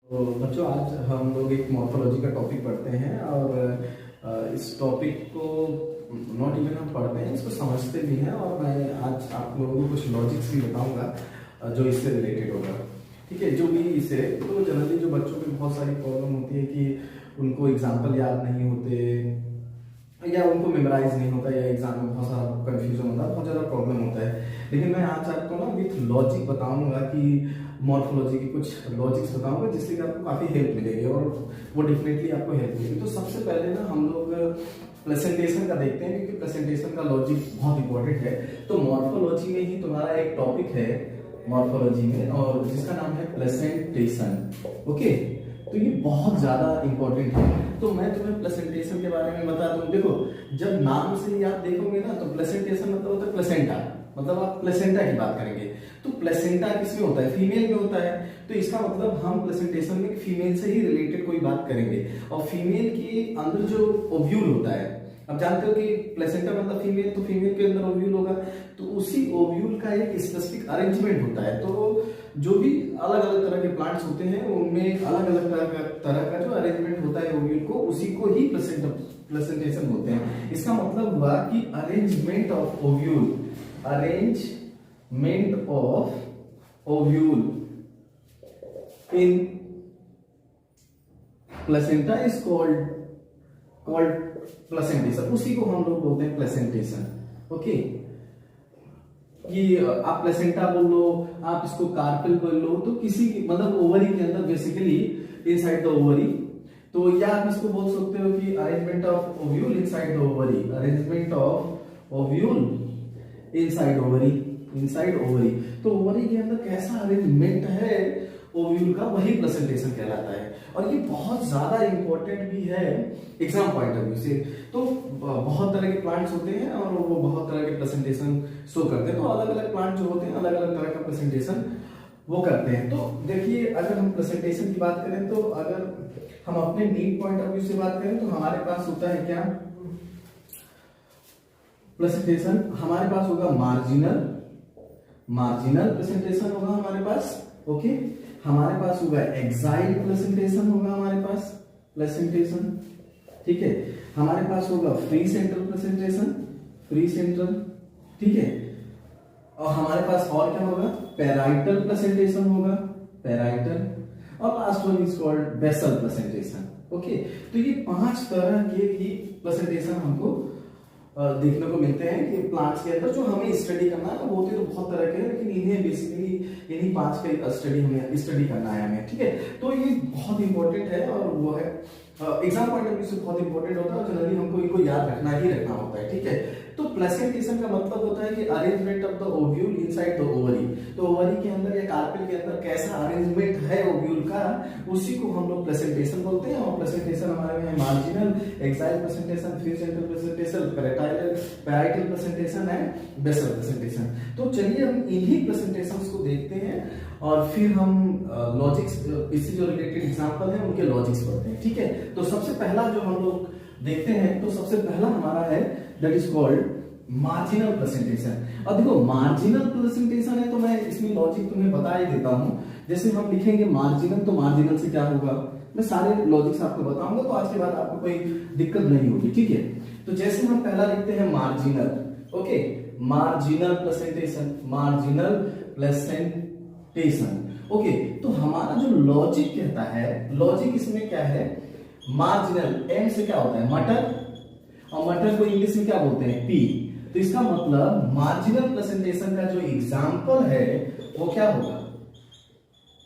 तो बच्चों आज हम लोग एक मॉर्फोलॉजी का टॉपिक पढ़ते हैं और इस टॉपिक को नॉट इवन हम पढ़ते हैं, इसको समझते भी हैं। और मैं आज आप लोगों को कुछ लॉजिक्स भी बताऊंगा जो इससे रिलेटेड होगा। ठीक है, जो भी इसे तो जनरली जो बच्चों की बहुत सारी प्रॉब्लम होती है कि उनको एग्जाम्पल याद नहीं होते या उनको मेमोराइज नहीं होता या एग्जाम में बहुत सारा कंफ्यूजन होता है, बहुत ज़्यादा प्रॉब्लम होता है। लेकिन मैं आज आपको ना विथ लॉजिक बताऊंगा कि मॉर्फोलॉजी की कुछ लॉजिक्स बताऊंगा जिससे कि आपको काफ़ी हेल्प मिलेगी और वो डेफिनेटली आपको हेल्प मिलेगी। तो सबसे पहले ना हम लोग प्रेजेंटेशन का देखते हैं क्योंकि प्रेजेंटेशन का लॉजिक बहुत इंपॉर्टेंट है। तो मॉर्फोलॉजी में ही तुम्हारा एक टॉपिक है मॉर्फोलॉजी में और जिसका नाम है प्रेजेंटेशन। ओके, तो ये बहुत ज्यादा इंपॉर्टेंट है। तो मैं तुम्हें प्रेजेंटेशन के बारे में बता दूं। देखो, जब नाम से ही आप देखोगे ना तो प्रेजेंटेशन मतलब होता है प्लेसेंटा, मतलब आप प्लेसेंटा की बात करेंगे। तो प्लेसेंटा किसमें होता है? फीमेल में होता है। तो इसका मतलब हम प्रेजेंटेशन में फीमेल से ही रिलेटेड कोई बात करेंगे। और फीमेल के अंदर जो ओव्यूल होता है, अब जानते हो कि प्लेसेंटा मतलब फीमेल, तो फीमेल के अंदर ओव्यूल होगा। तो उसी ओव्यूल का एक स्पेसिफिक अरेंजमेंट होता है। तो जो भी अलग अलग तरह के प्लांट्स होते हैं उनमें अलग अलग तरह का जो अरेंजमेंट होता है ओव्यूल को, उसी को ही प्रेजेंटेशन बोलते हैं। इसका मतलब हुआ कि arrangement of ovule, arrangement of ovule in placenta is called placentation. उसी को हम लोग बोलते हैं प्लेसेंटेशन। ओके, ये आप प्लेसेंटा बोल लो, आप इसको कार्पेल बोल लो, तो किसी मतलब ओवरी के अंदर बेसिकली इनसाइड द ओवरी। तो या आप इसको बोल सकते हो कि arrangement of ovule inside the ovary, arrangement of ovule inside ovary, inside ovary. तो ओवरी के अंदर कैसा अरेंजमेंट है ओव्यूल का, वही प्रेजेंटेशन कहलाता है। और ये बहुत ज्यादा इंपॉर्टेंट भी है एग्जाम पॉइंट ऑफ व्यू से। तो बहुत तरह के प्लांट्स होते हैं और वो बहुत तरह के प्रेजेंटेशन शो करते हैं। तो अलग अलग प्लांट जो होते हैं अलग अलग तरह का प्रेजेंटेशन वो करते हैं। तो देखिए, अगर हम प्रेजेंटेशन की बात करें तो अगर हम अपने नीड पॉइंट ऑफ व्यू से बात करें तो हमारे पास होता है क्या प्रेजेंटेशन? हमारे पास होगा मार्जिनल प्रेजेंटेशन होगा हमारे पास। ओके, हमारे पास होगा एक्साइल प्रेजेंटेशन होगा हमारे पास प्रेजेंटेशन। ठीक है, हमारे पास होगा free central presentation, free central. ठीक है, और हमारे पास और क्या होगा? पैराइटल प्रेजेंटेशन होगा, पैराइटल। और last one is called basal presentation. Okay, तो ये 5 तरह के ही प्रेजेंटेशन हमको देखने को मिलते हैं कि प्लांट्स के अंदर जो हमें स्टडी करना है। वो होते तो बहुत तरह के हैं, लेकिन इन्हें बेसिकली इन्हीं 5 का स्टडी करना है हमें। ठीक है, तो ये बहुत इंपॉर्टेंट है और वो है एग्जाम पॉइंट ऑफ व्यू से बहुत इंपॉर्टेंट होता है और जनरली हमको इनको याद रखना ही रखना होता है। ठीक है, तो प्रेजेंटेशन का मतलब होता है कि arrangement of the ovule inside the ovary. तो ओवरी के अंदर या कार्पेल के अंदर कैसा अरेंजमेंट है ओव्यूल का, उसी को हम लोग प्रेजेंटेशन बोलते हैं। और प्रेजेंटेशन हमारे में marginal, axile presentation, free central presentation, parietal presentation and basal presentation. तो चलिए हम इन्हीं प्रेजेंटेशंस को देखते हैं और फिर हम लॉजिक्स, इससे जो रिलेटेड एग्जांपल है उनके लॉजिक्स पढ़ते हैं। ठीक है, तो सबसे पहला जो हम लोग देखते हैं, तो सबसे पहला हमारा है that is called marginal presentation. अब देखो, मार्जिनल प्रेजेंटेशन है तो मैं इसमें लॉजिक तुम्हें बता ही देता हूं। जैसे हम लिखेंगे मार्जिनल, तो मार्जिनल से क्या होगा, मैं सारे लॉजिक्स आपको बताऊंगा, तो आज के बाद आपको कोई दिक्कत नहीं होगी। ठीक है, तो जैसे हम पहला लिखते हैं marginal. Okay, marginal presentation, marginal presentation. Okay, तो हमारा जो लॉजिक कहता है, लॉजिक इसमें क्या है, मार्जिनल, एम से क्या होता है मटर, और मटर को इंग्लिश में क्या बोलते हैं? पी। तो इसका मतलब मार्जिनल प्रेजेंटेशन का जो एग्जांपल है वो क्या होगा?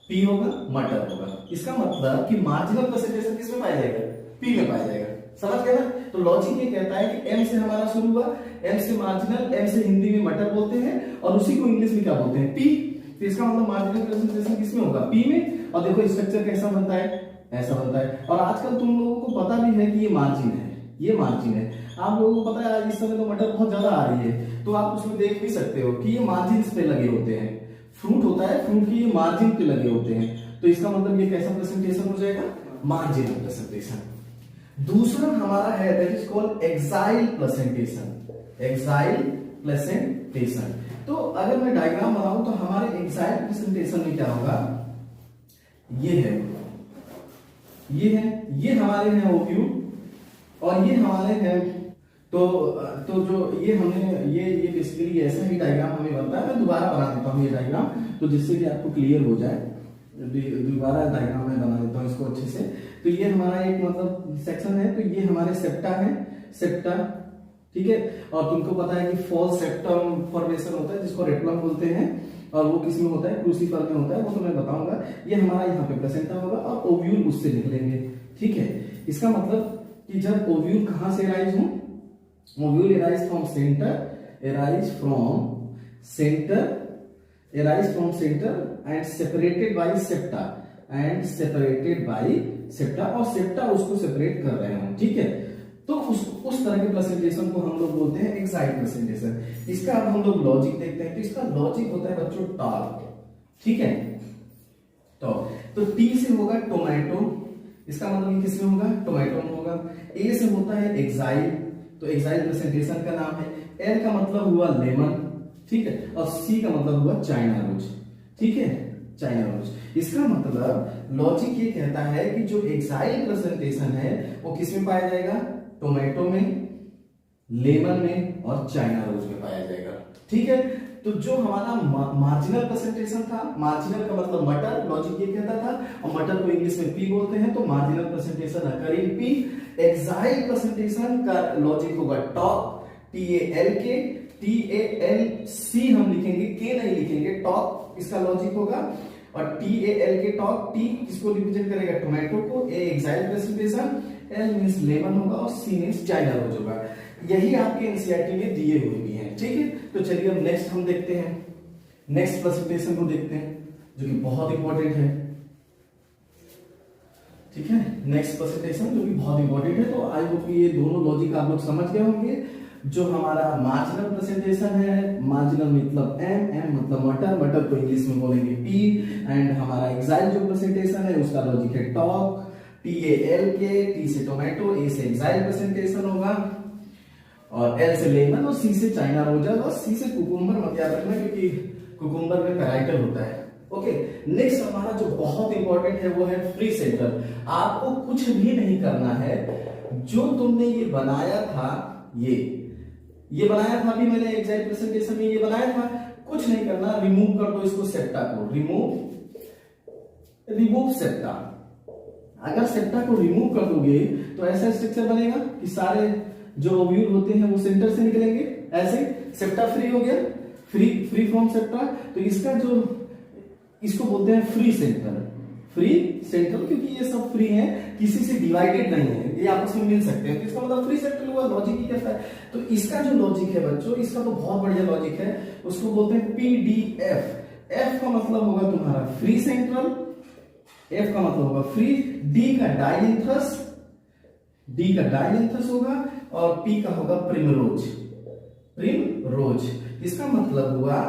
पी होगा, मटर होगा। इसका मतलब कि मार्जिनल प्रेजेंटेशन किसमें पाया जाएगा? पी में पाया जाएगा। समझ गए ना? तो लॉजिक ये कहता है कि एम से हमारा शुरू हुआ, एम से मार्जिनल, एम से हिंदी में मटर बोलते हैं और उसी को इंग्लिश में क्या बोलते हैं? पी। तो इसका मतलब मार्जिनल प्रेजेंटेशन किसमें होगा? पी में। और देखो स्ट्रक्चर कैसा बनता है, ऐसा बनता है। और आजकल तुम लोगों को पता भी है कि ये मार्जिन है, ये मार्जिन है। आप लोगों को पता है इस समय तो मटर बहुत ज्यादा आ रही है, तो आप उसमें देख भी सकते हो कि ये मार्जिन पे लगे होते हैं। फ्रूट होता है, फ्रूट की ये मार्जिन पे लगे होते हैं। तो इसका मतलब ये कैसा प्रेजेंटेशन हो जाएगा? Marginal presentation. दूसरा हमारा है that is called axile presentation, axile presentation. तो अगर मैं डायग्राम बनाऊं तो हमारे एक्साइल प्रेजेंटेशन में क्या होगा, ये है ये है, ये हमारे हैं ओव्यूल और ये हमारे हैं। तो जो ये हमने ये बेसिकली ऐसा ही डायग्राम हमें बनता है। मैं दोबारा बना देता हूँ ये डायग्राम, तो जिससे कि आपको क्लियर हो जाए। दोबारा डायग्राम में बना देता हूँ इसको अच्छे से। तो ये हमारा एक मतलब सेक्शन है, तो ये हमारे सेप्टा है, सेप्टा, ठीक है। और तुमको पता है कि फॉल सेप्टम फॉर्मेशन होता है जिसको रेटिकुलम बोलते हैं, और वो किस में होता है, क्रूसिफर में होता है, वो तो मैं बताऊंगा। ये हमारा यहाँ पे प्लेसेंटा होगा और ओव्यूल उससे निकलेंगे, ठीक है। इसका मतलब कि जब ओव्यूल कहाँ से राइज हो, ovule arise from center, arise from center and separated by septa, और सेप्टा उसको सेपरेट कर रहे हैं, ठीक है। तो उस तरह के प्रेजेंटेशन को हम लोग बोलते हैं एक्साइट प्रेजेंटेशन। इसका अब हम लोग लॉजिक देखते हैं। तो इसका लॉजिक होता है बच्चों टॉक, ठीक है। तो टी से होगा टोमेटो, इसका मतलब किस में होगा, टोमेटो में होगा। ए से होता है एक्साइल, तो एक्साइल प्रेजेंटेशन का नाम है। एल का मतलब हुआ लेमन, ठीक है। और सी का मतलब हुआ चाइना रोज, ठीक है, चाइना रोज। इसका मतलब लॉजिक ये कहता है कि जो एक्साइल प्रेजेंटेशन है वो किस में पाया जाएगा, टोमेटो में, लेमन में और चाइना रोज में पाया जाएगा, ठीक है। तो जो हमारा मार्जिनल प्रेजेंटेशन था, मार्जिनल का मतलब मटर, लॉजिक ये कहता था, और मटर को इंग्लिश में पी बोलते हैं, तो marginal presentation occurring P. Axile presentation का लॉजिक होगा टॉक, TALK, TALC हम लिखेंगे, के नहीं लिखेंगे, टॉक इसका लॉजिक होगा। और TALK टॉक, टी किसको रिप्रेजेंट करेगा, टोमेटो को, A axile presentation, L means lemon होगा और सी मींस चाइना रोज होगा। यही आपके एनसीईआरटी में दिए हुए भी हैं, ठीक है। तो चलिए अब नेक्स्ट हम देखते हैं, नेक्स्ट प्रेजेंटेशन को देखते हैं जो कि बहुत इंपॉर्टेंट है, ठीक है। नेक्स्ट प्रेजेंटेशन जो कि बहुत इंपॉर्टेंट है। तो आई होप ये दोनों लॉजिक आप लोग समझ गए होंगे। जो हमारा मार्जिनल प्रेजेंटेशन है, मार्जिनल मतलब एम मतलब मटर, मटर को इंग्लिश में बोलेंगे पी। एंड हमारा एक्साइल जो प्रेजेंटेशन है उसका लॉजिक है टॉक, TALK, टी से टोमेटो, ए से एक्साइल प्रेजेंटेशन होगा, और एल से लेमन, और सी से चाइना रोजर, और सी से कुकुम्बर मत याद रखना क्योंकि कुकुम्बर में पैराइटल होता है, ओके। नेक्स्ट हमारा जो बहुत इंपॉर्टेंट है वो है फ्री सेंटर। आपको कुछ भी नहीं करना है, जो तुमने ये बनाया था, ये बनाया था, अभी मैंने एक्साइल प्रेजेंटेशन में ये बनाया था, कुछ नहीं करना, रिमूव कर दो इसको, सेप्टा को रिमूव सेप्टा। अगर सेप्टा को रिमूव कर दोगे तो ऐसा स्ट्रक्चर बनेगा कि सारे जो ओव्यूल होते हैं वो सेंटर से निकलेंगे, ऐसे सेप्टा फ्री हो गया, फ्री फ्रॉम सेप्टा। तो इसका जो, इसको बोलते हैं फ्री सेंटर, क्योंकि ये सब फ्री हैं, किसी से डिवाइडेड नहीं है, ये आपस में मिल सकते हैं। तो इसका मतलब फ्री सेंटर हुआ, लॉजिक ही कहता है। तो इसका जो लॉजिक है बच्चों, इसका तो बहुत बढ़िया लॉजिक है, उसको बोलते हैं PDF। एफ का मतलब होगा तुम्हारा फ्री सेंट्रल, एफ का मतलब होगा फ्री, डी का डाइलेंथस होगा, और पी का होगा प्रिमरोज। इसका मतलब हुआ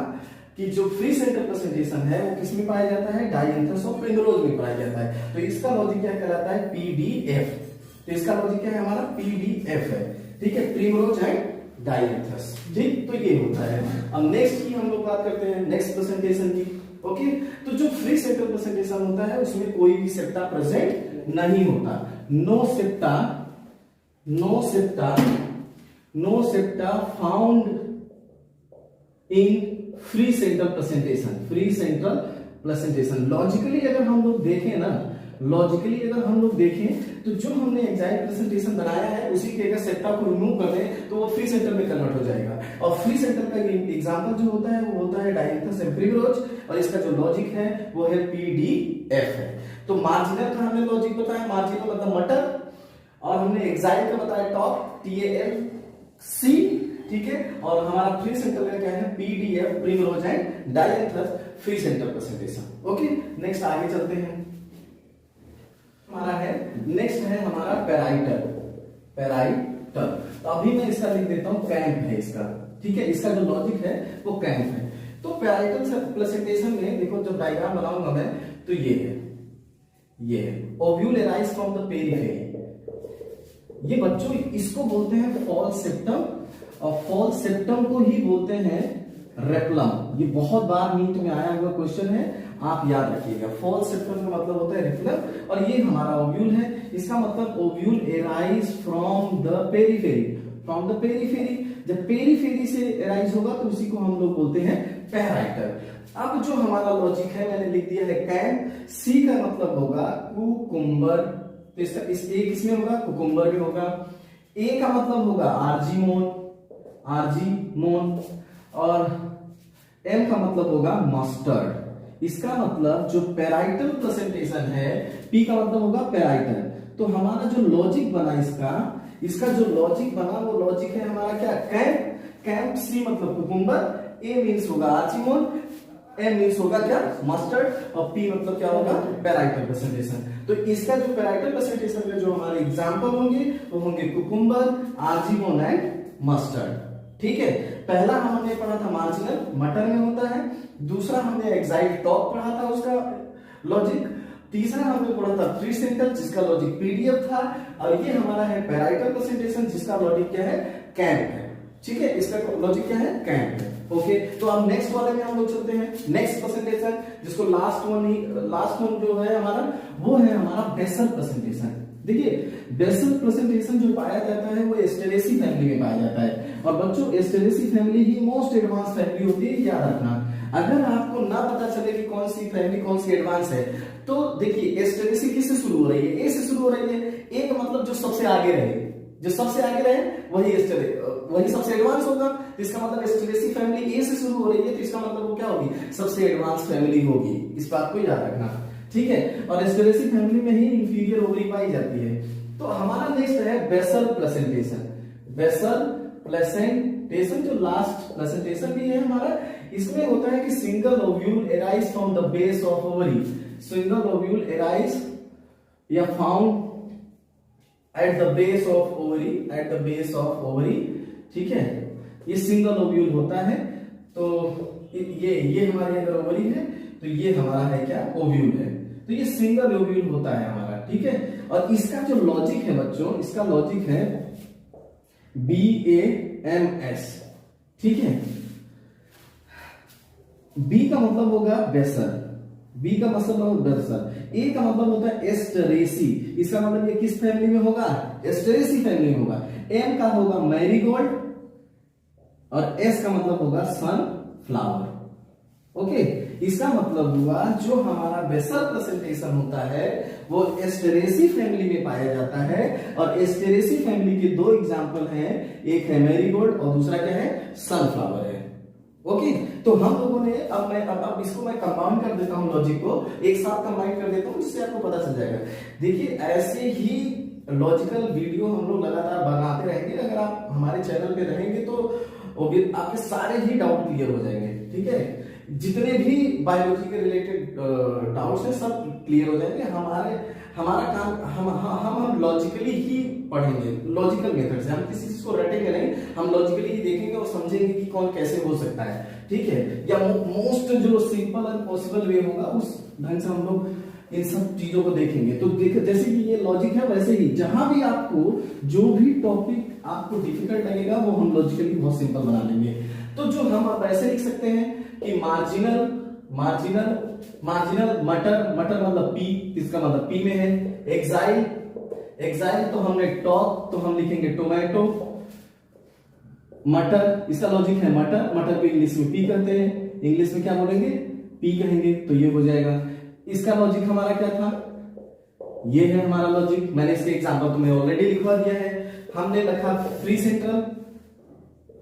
कि जो फ्री सेंटर प्रेजेंटेशन है वो किस में पाया जाता है, डाइलेंथस और प्रिमरोज में पाया जाता है। तो इसका लॉजिक क्या कहलाता है, PDF। तो इसका लॉजिक क्या है हमारा, PDF है, ठीक है, प्रिमरोज एंड डाइलेंथस, ठीक। तो ये होता है। अब नेक्स्ट की हम लोग बात करते हैं, नेक्स्ट प्रेजेंटेशन की, ओके। तो जो फ्री सेंटर प्रेजेंटेशन होता है उसमें कोई भी सेप्टा प्रेजेंट नहीं होता, no septa found in free centre presentation. Logically अगर हम लोग देखें तो जो हमने एक्साइल प्रेजेंटेशन बनाया है उसी के अगर सेप्टा को रिमूव कर दें तो वो फ्री सेंटर में कन्वर्ट हो जाएगा। और फ्री सेंटर का एग्जांपल जो होता है वो होता है डाइलेंथस एंड प्रिमरोज, और इसका जो लॉजिक है वो है PDF है। तो मार्जिनल का हमने लॉजिक बताया, मार्जिनल मतलब मटर, और हमने एक्साइल का बताया टॉप, TALC, ठीक है। और हमारा फ्री सेंटर का क्या है, PDF, primrose and dianthus, free centre presentation, okay. Next आगे चलते हैं, हमारा है नेक्स्ट है हमारा पैराइटल। तो अभी मैं इसका लिख देता हूं, कैंप है इसका, ठीक है। इसका जो लॉजिक है वो कैंप है। तो पैराइटल प्रेजेंटेशन में देखो, जब डायग्राम बनाऊंगा मैं तो ये है ovule arise from the periphery. ये बच्चों इसको बोलते हैं फॉल्स सेप्टम, और फॉल्स सेप्टम को ही बोलते हैं रेटिकुलम। ये बहुत बार नीट में आया हुआ क्वेश्चन है, आप याद रखिएगा। फॉल सेप्टम का मतलब होता है रेटिकुलम, और ये हमारा ओव्यूल है। इसका मतलब ovule arise from the periphery, from the periphery. जब पेरीफेरी से एराइज होगा तो उसी को हम लोग बोलते हैं पैराइटर। अब जो हमारा लॉजिक है मैंने लिख दिया है कैम। सी का मतलब होगा कुकुम्बर, तो इसका इस ए किसमें होगा, कुकुम्बर में होगा। ए का मतलब होगा आर्जीमोन, आर्जीमोन, और एम का मतलब होगा मस्टर्ड। इसका मतलब जो पैराइटल प्रेजेंटेशन है, पी का मतलब होगा पैराइटल। तो हमारा जो लॉजिक बना इसका जो लॉजिक बना वो लॉजिक है हमारा क्या, कैंप। कैंप, सी मतलब कुकुम्बर, ए मीन्स होगा आर्चिमोन, एम मीन्स होगा क्या, मस्टर्ड, और पी मतलब क्या होगा, पैराइटल प्रेजेंटेशन। तो इसका जो पैराइटल प्रेजेंटेशन में जो हमारे एग्जांपल होंगे वो होंगे कुकुम्बर, आर्जिमोन एंड मस्टर्ड। ठीक है, पहला हमने पढ़ा था मार्जिनल, मटर में होता है। दूसरा हमने एक्साइल टॉप पढ़ा था, उसका लॉजिक। तीसरा हमने पढ़ा था फ्री सेंटर, जिसका लॉजिक पीडीएफ था। और ये हमारा है पैराइटल प्रेजेंटेशन, जिसका लॉजिक क्या है, कैंप है। ठीक है, इसका लॉजिक क्या है, कैंप है। ओके, तो अब नेक्स्ट वाले में हम लोग चलते हैं। नेक्स्ट प्रेजेंटेशन, जिसको लास्ट वन जो है हमारा, वो है हमारा बेसल प्रेजेंटेशन। देखिए, बेसल प्रेजेंटेशन जो पाया जाता है वो एस्टेरेसी फैमिली में पाया जाता है। और बच्चों, एस्टेरेसी फैमिली ही मोस्ट एडवांस फैमिली होती है, याद रखना। अगर आपको ना पता चले कि कौन सी फैमिली कौन सी एडवांस है, तो देखिए एस्टेरेसी किससे शुरू हो रही है, ए से शुरू हो रही है। ए का मतलब जो सबसे आगे रहे, जो सबसे आगे रहे वही सबसे एडवांस होगा। तो इसका मतलब एस्टेरेसी फैमिली ए से शुरू हो रही है, तो इसका मतलब वो क्या होगी, सबसे एडवांस फैमिली होगी। इस बात को याद रखना, ठीक है। और एस्टेरेसी फैमिली में ही इंफीरियर ओवरी पाई जाती है। तो हमारा नेक्स्ट है बेसल प्लेसेंटेशन। बेसल प्लेसेंटेशन जो लास्ट प्लेसेंटेशन भी है हमारा, इसमें होता है कि single ovule arise from the base of ovary. Single ovule arise या found at the base of ovary, at the base of ovary. ठीक है, ये सिंगल ओव्यूल होता है। तो ये हमारी अगर ओवरी है तो ये हमारा है क्या, ओव्यूल है। तो ये सिंगल ओव्यूल होता है हमारा, ठीक है। और इसका जो लॉजिक है बच्चों, इसका लॉजिक है BAMS, ठीक है। बी का मतलब होगा बेसल, बी का मतलब होगा बेसल। ए का मतलब होता है एस्टेरेसी, इसका मतलब ये किस फैमिली में होगा, एस्टेरेसी फैमिली में होगा। एम का होगा मैरीगोल्ड, और एस का मतलब होगा सनफ्लावर। ओके, इसका मतलब हुआ जो हमारा बेसल प्रेजेंटेशन होता है वो एस्टेरेसी फैमिली में पाया जाता है। और एस्टेरेसी फैमिली के दो एग्जांपल हैं, एक है मैरीगोल्ड और दूसरा क्या है, सनफ्लावर है। ओके, तो हम लोगों ने अब इसको मैं कंपाउंड कर देता हूं, लॉजिक को एक साथ कंबाइन कर देता हूं, जिससे आपको पता चल जाएगा। देखिए, ऐसे ही लॉजिकल वीडियो हम लोग लगातार बनाते रहेंगे। अगर आप हमारे चैनल पे रहेंगे तो आपके सारे ही डाउट क्लियर हो जाएंगे, ठीक है। जितने भी बायोलॉजी के रिलेटेड डाउट्स हैं सब क्लियर हो जाएंगे। हमारा काम हम लॉजिकली ही पढ़ेंगे, लॉजिकल मेथड से। हम किसी चीज को रटेंगे नहीं, हम लॉजिकली ही देखेंगे और समझेंगे कि कौन कैसे हो सकता है, ठीक है। या मोस्ट जो सिंपल एंड पॉसिबल वे होगा उस ढंग से हम लोग इन सब चीजों को देखेंगे। तो जैसे कि ये लॉजिक है, वैसे ही जहां भी आपको जो भी टॉपिक आपको डिफिकल्ट लगेगा वो हम लॉजिकली बहुत सिंपल बना लेंगे। तो जो हम आप ऐसे लिख सकते हैं कि मार्जिनल मटर मतलब पी, इसका मतलब पी में है। एक्साइल तो हमने टॉप, तो हम लिखेंगे टोमेटो। मटर, इसका लॉजिक है मटर को इंग्लिश में पी कहते हैं, इंग्लिश में क्या बोलेंगे, पी कहेंगे, तो ये हो जाएगा। इसका लॉजिक हमारा क्या था, ये है हमारा लॉजिक। मैंने इसके एग्जांपल तुम्हें ऑलरेडी लिखवा दिया है। हमने लिखा फ्री सेंट्रल,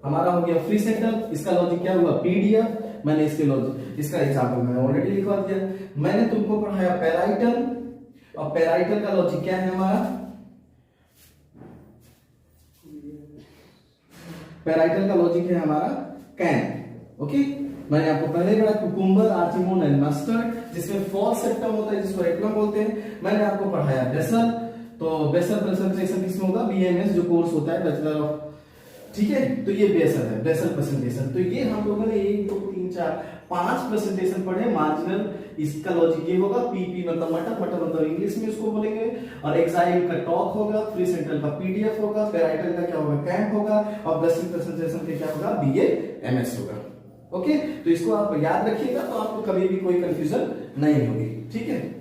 हमारा हो गया फ्री सेंट्रल। इसका लॉजिक क्या हुआ, पीडीएफ। मैंने इसका एग्जांपल मैंने ऑलरेडी लिखवा दिया। मैंने तुमको पढ़ाया पैराइटल, और पैराइटल का लॉजिक क्या है हमारा, पैराइटल का लॉजिक है हमारा कैन। ओके, मैंने आपको पहले पढ़ा कुकुम्बर, आर्चिमोन एंड मस्टर्ड, जिसमें फॉल सेप्टम होता है, जिसको रेटिकुलम बोलते हैं। मैंने आपको पढ़ाया बेसल, तो बेसल प्रेजेंटेशन किसमें होगा, BAMS जो कोर्स होता है बैचलर ऑफ, ठीक है। तो ये बेसल है, बेसल प्रेजेंटेशन। तो ये हम लोगों ने 1 2 3 4 5 प्रेजेंटेशन पढ़े। मार्जिनल, इसका लॉजिक ये होगा, पीपी मतलब मटर मतलब इंग्लिश में इसको बोलेंगे। और एक्साइल का टॉक होगा, फ्री सेंट्रल का पीडीएफ होगा, पैराइटल का क्या होगा, कैंप होगा, और बेसल प्रेजेंटेशन का क्या होगा, BAMS होगा। ओके, तो इसको आप याद रखिएगा तो आपको कभी भी कोई कंफ्यूजन नहीं होगी। ठीक है।